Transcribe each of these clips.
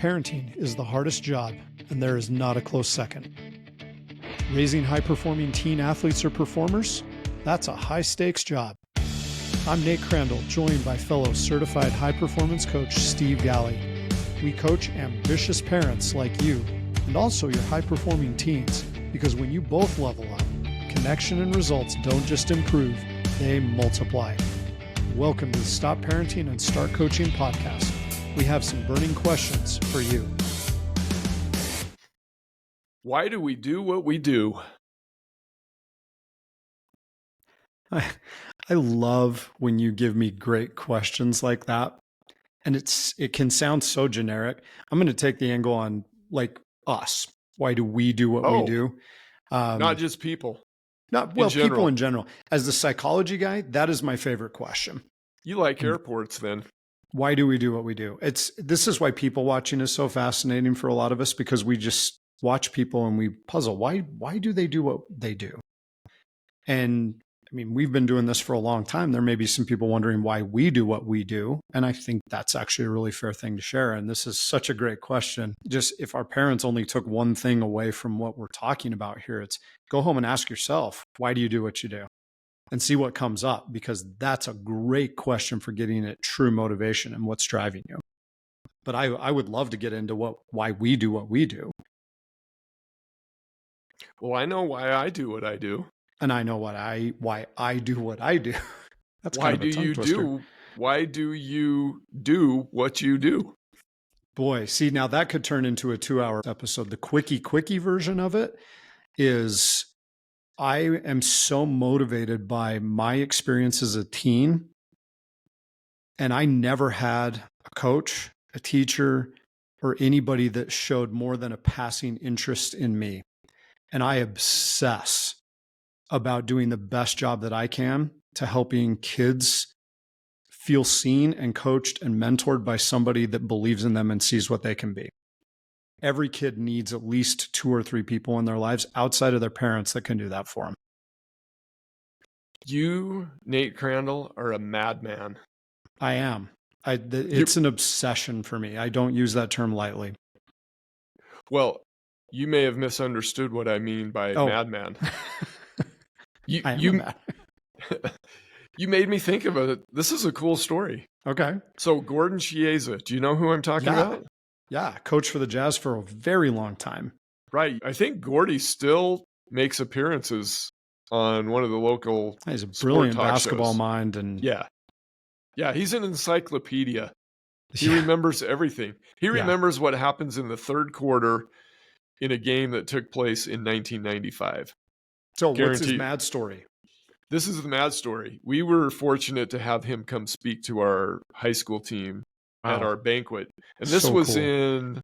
Parenting is the hardest job, and there is not a close second. Raising high-performing teen athletes or performers? That's a high-stakes job. I'm Nate Crandall, joined by fellow certified high-performance coach Steve Galley. We coach ambitious parents like you, and also your high-performing teens, because when you both level up, connection and results don't just improve, they multiply. Welcome to the Stop Parenting and Start Coaching podcast. We have some burning questions for you. Why do we do what we do? I love when you give me great questions like that. And it can sound so generic. I'm going to take the angle on like us. Why do we do what we do? Not just people. People in general. As the psychology guy, that is my favorite question. You like airports then. Why do we do what we do? This is why people watching is so fascinating for a lot of us, because we just watch people and we puzzle. Why do they do what they do? And I mean, we've been doing this for a long time. There may be some people wondering why we do what we do. And I think that's actually a really fair thing to share. And this is such a great question. Just if our parents only took one thing away from what we're talking about here, it's go home and ask yourself, why do you do what you do? And see what comes up, because that's a great question for getting at true motivation and what's driving you. But I would love to get into why we do what we do. Well, I know why I do what I do. And I know why I do what I do. That's why kind of a tongue twister. Why do you do what you do? Boy, see, now that could turn into a 2-hour episode. The quickie version of it is I am so motivated by my experience as a teen. And I never had a coach, a teacher, or anybody that showed more than a passing interest in me. And I obsess about doing the best job that I can to helping kids feel seen and coached and mentored by somebody that believes in them and sees what they can be. Every kid needs at least 2 or 3 people in their lives outside of their parents that can do that for them. You, Nate Crandall, are a madman. I am. It's an obsession for me. I don't use that term lightly. Well, you may have misunderstood what I mean by madman. You made me think of it. This is a cool story. Okay. So Gordon Chiesa, do you know who I'm talking about? Yeah, coach for the Jazz for a very long time. Right. I think Gordy still makes appearances on one of the local He's a brilliant basketball shows. Mind. And yeah, he's an encyclopedia. He remembers everything. He remembers what happens in the third quarter in a game that took place in 1995. So what's his mad story? This is the mad story. We were fortunate to have him come speak to our high school team at our banquet. And this was cool.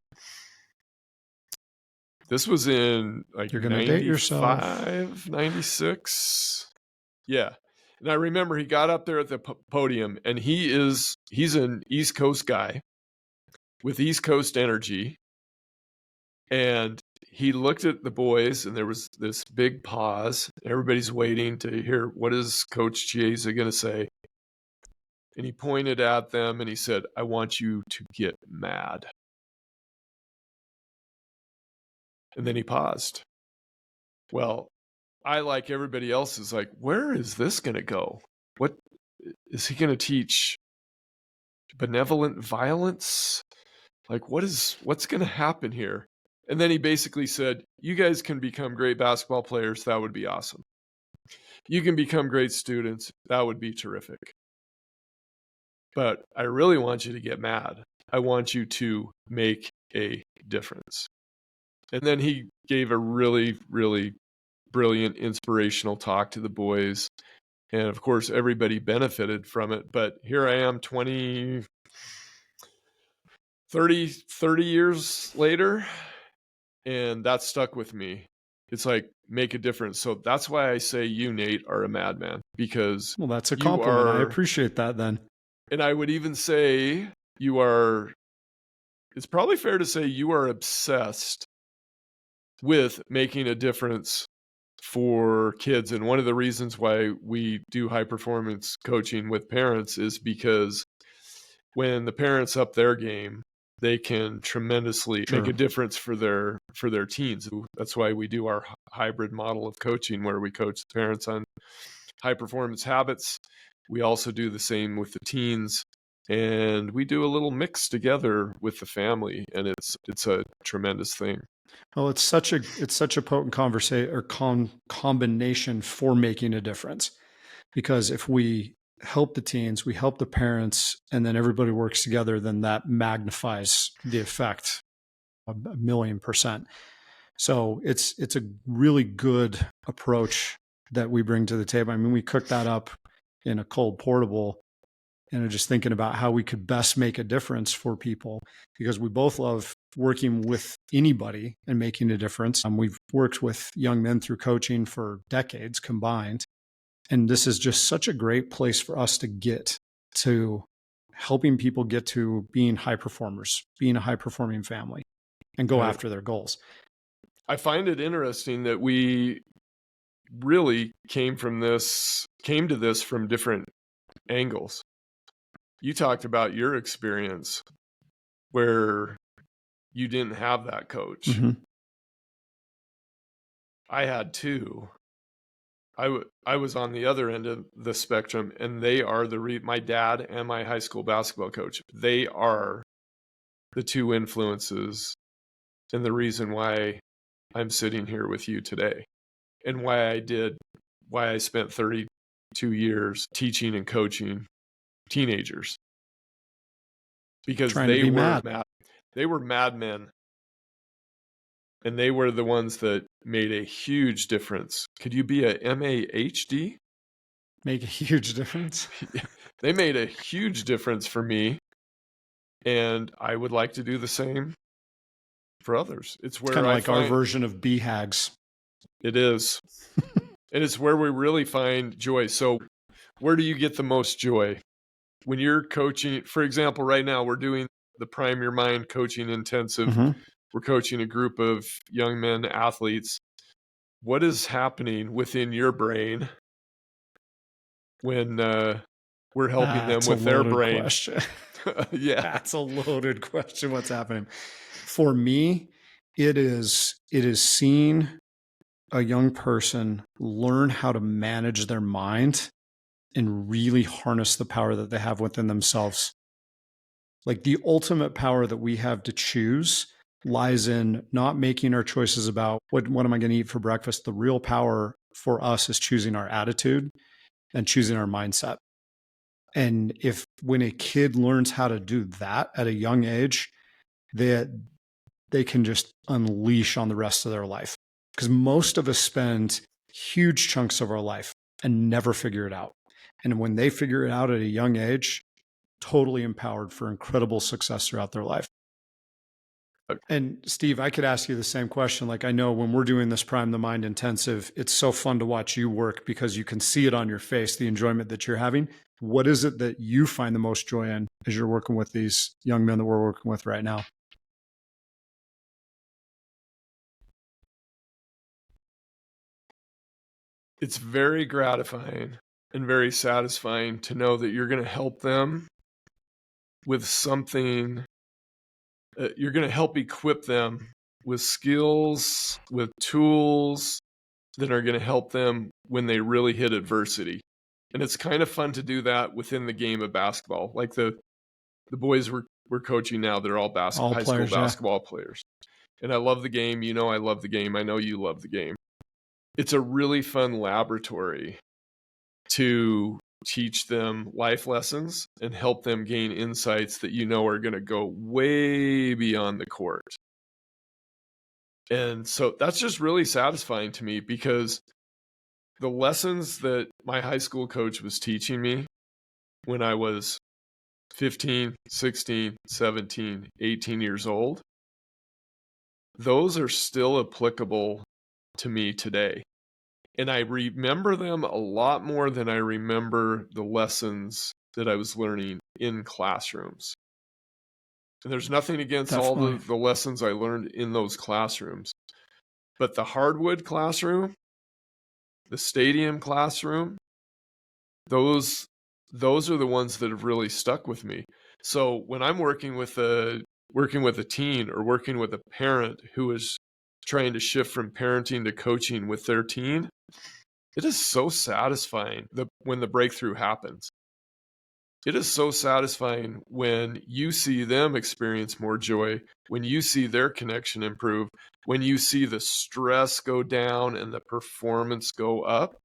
This was in like You're gonna date yourself. 96. Yeah. And I remember he got up there at the podium, and he's an East Coast guy with East Coast energy. And he looked at the boys, and there was this big pause. Everybody's waiting to hear, what is Coach Chiesa going to say? And he pointed at them and he said, I want you to get mad. And then he paused. Well, I, like everybody else, is like, where is this going to go? What is he going to teach? Benevolent violence? Like, what's going to happen here? And then he basically said, you guys can become great basketball players. That would be awesome. You can become great students. That would be terrific. But I really want you to get mad. I want you to make a difference. And then he gave a really, really brilliant, inspirational talk to the boys. And of course, everybody benefited from it. But here I am 30 years later. And that stuck with me. It's like, make a difference. So that's why I say you, Nate, are a madman, because well, that's a compliment. I appreciate that then. And I would even say it's probably fair to say you are obsessed with making a difference for kids. And one of the reasons why we do high performance coaching with parents is because when the parents up their game, they can tremendously make a difference for their teens. That's why we do our hybrid model of coaching, where we coach the parents on high performance habits. We also do the same with the teens, and we do a little mix together with the family, and it's a tremendous thing. Well, it's such a potent conversation or combination for making a difference, because if we help the teens, we help the parents, and then everybody works together, then that magnifies the effect 1,000,000%. So it's a really good approach that we bring to the table. I mean, we cook that up in a cold portable, and just thinking about how we could best make a difference for people, because we both love working with anybody and making a difference. We've worked with young men through coaching for decades combined. And this is just such a great place for us to get to helping people get to being high performers, being a high performing family, and go after their goals. I find it interesting that we really came to this from different angles. You talked about your experience where you didn't have that coach. Mm-hmm. I had two. I was on the other end of the spectrum, and they are my dad and my high school basketball coach. They are the two influences and the reason why I'm sitting here with you today, and why I spent 32 years teaching and coaching teenagers, because they were madmen, and they were the ones that made a huge difference. Could you be a M.A.D.W.O.M.A.N? Make a huge difference. They made a huge difference for me, and I would like to do the same for others. It's where kind of like our version of BHAGs. It is. And it's where we really find joy. So where do you get the most joy? When you're coaching, for example, right now we're doing the Prime Your Mind coaching intensive. Mm-hmm. We're coaching a group of young men athletes. What is happening within your brain when we're helping them with their brain? Question. Yeah. That's a loaded question. What's happening? For me, it is seeing a young person learn how to manage their mind and really harness the power that they have within themselves. Like, the ultimate power that we have to choose lies in not making our choices about what am I going to eat for breakfast. The real power for us is choosing our attitude and choosing our mindset. And when a kid learns how to do that at a young age, they can just unleash on the rest of their life. Because most of us spend huge chunks of our life and never figure it out. And when they figure it out at a young age, totally empowered for incredible success throughout their life. And Steve, I could ask you the same question. Like, I know when we're doing this Prime the Mind intensive, it's so fun to watch you work because you can see it on your face, the enjoyment that you're having. What is it that you find the most joy in as you're working with these young men that we're working with right now? It's very gratifying and very satisfying to know that you're going to help them with something. You're going to help equip them with skills, with tools that are going to help them when they really hit adversity. And it's kind of fun to do that within the game of basketball. Like the boys we're coaching now, they're all high school basketball players. And I love the game. You know I love the game. I know you love the game. It's a really fun laboratory to teach them life lessons and help them gain insights that you know are going to go way beyond the court. And so that's just really satisfying to me, because the lessons that my high school coach was teaching me when I was 15, 16, 17, 18 years old, those are still applicable to me today. And I remember them a lot more than I remember the lessons that I was learning in classrooms. And there's nothing against all the lessons I learned in those classrooms. But the hardwood classroom, the stadium classroom, those are the ones that have really stuck with me. So when I'm working with a working with a teen or working with a parent who is trying to shift from parenting to coaching with their teen, it is so satisfying when the breakthrough happens. It is so satisfying when you see them experience more joy, when you see their connection improve, when you see the stress go down and the performance go up.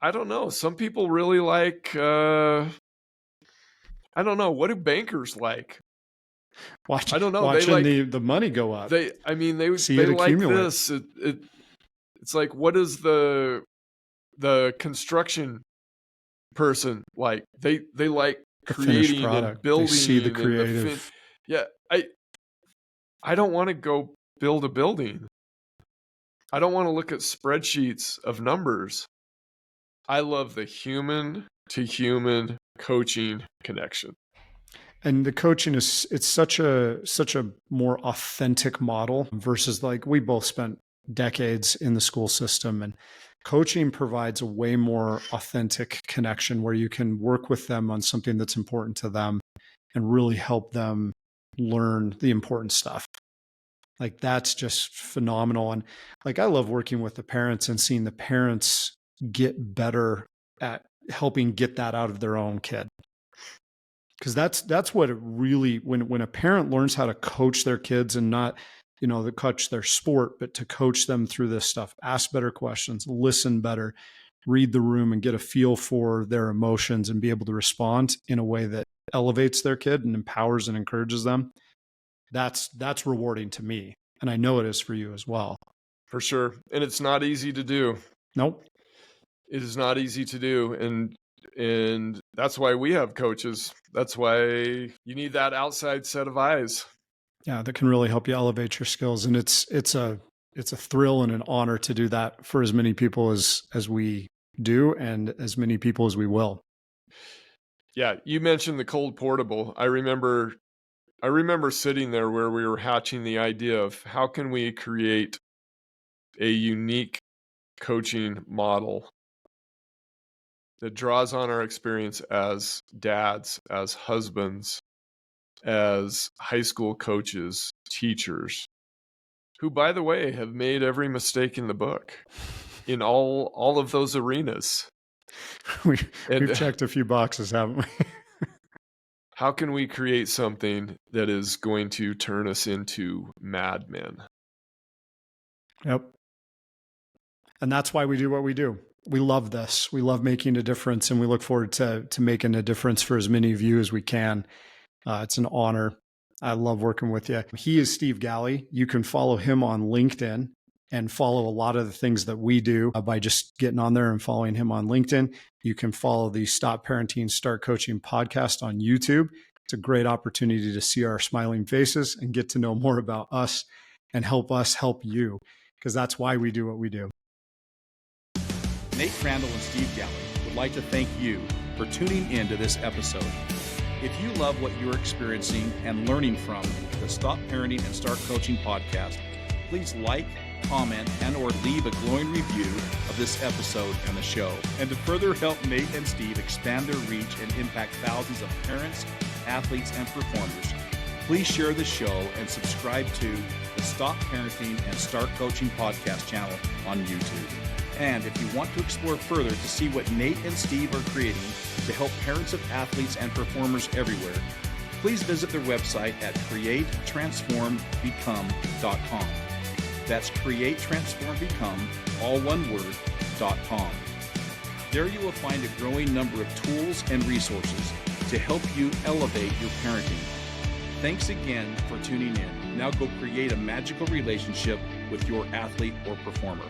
I don't know. Some people really like, I don't know. What do bankers like? I don't know. Watching They like the money go up. they it like accumulate. this. It's like, what is the construction person like? They like The finished creating product. and building. They see the and creative. Yeah, I don't want to go build a building. I don't want to look at spreadsheets of numbers. I love the human to human coaching connection. And the coaching it's such a more authentic model versus, like, we both spent decades in the school system, and coaching provides a way more authentic connection where you can work with them on something that's important to them and really help them learn the important stuff. Like, that's just phenomenal. And like, I love working with the parents and seeing the parents get better at helping get that out of their own kid. Because that's what it really, when a parent learns how to coach their kids and not, to coach their sport, but to coach them through this stuff, ask better questions, listen better, read the room and get a feel for their emotions and be able to respond in a way that elevates their kid and empowers and encourages them. That's rewarding to me. And I know it is for you as well. For sure. And it's not easy to do. Nope. It is not easy to do. And that's why we have coaches. That's why you need that outside set of eyes. Yeah, that can really help you elevate your skills. And it's a thrill and an honor to do that for as many people as we do, and as many people as we will. Yeah, you mentioned the cold portable. I remember sitting there where we were hatching the idea of how can we create a unique coaching model that draws on our experience as dads, as husbands, as high school coaches, teachers, who, by the way, have made every mistake in the book in all of those arenas. We've checked a few boxes, haven't we? How can we create something that is going to turn us into madmen? Yep. And that's why we do what we do. We love this. We love making a difference, and we look forward to making a difference for as many of you as we can. It's an honor. I love working with you. He is Steve Galley. You can follow him on LinkedIn and follow a lot of the things that we do by just getting on there and following him on LinkedIn. You can follow the Stop Parenting, Start Coaching podcast on YouTube. It's a great opportunity to see our smiling faces and get to know more about us and help us help you, because that's why we do what we do. Nate Crandall and Steve Galley would like to thank you for tuning in to this episode. If you love what you're experiencing and learning from the Stop Parenting and Start Coaching podcast, please like, comment, and or leave a glowing review of this episode and the show. And to further help Nate and Steve expand their reach and impact thousands of parents, athletes, and performers, please share the show and subscribe to the Stop Parenting and Start Coaching podcast channel on YouTube. And if you want to explore further to see what Nate and Steve are creating to help parents of athletes and performers everywhere, please visit their website at createtransformbecome.com. That's createtransformbecome, all one word, .com. There you will find a growing number of tools and resources to help you elevate your parenting. Thanks again for tuning in. Now go create a magical relationship with your athlete or performer.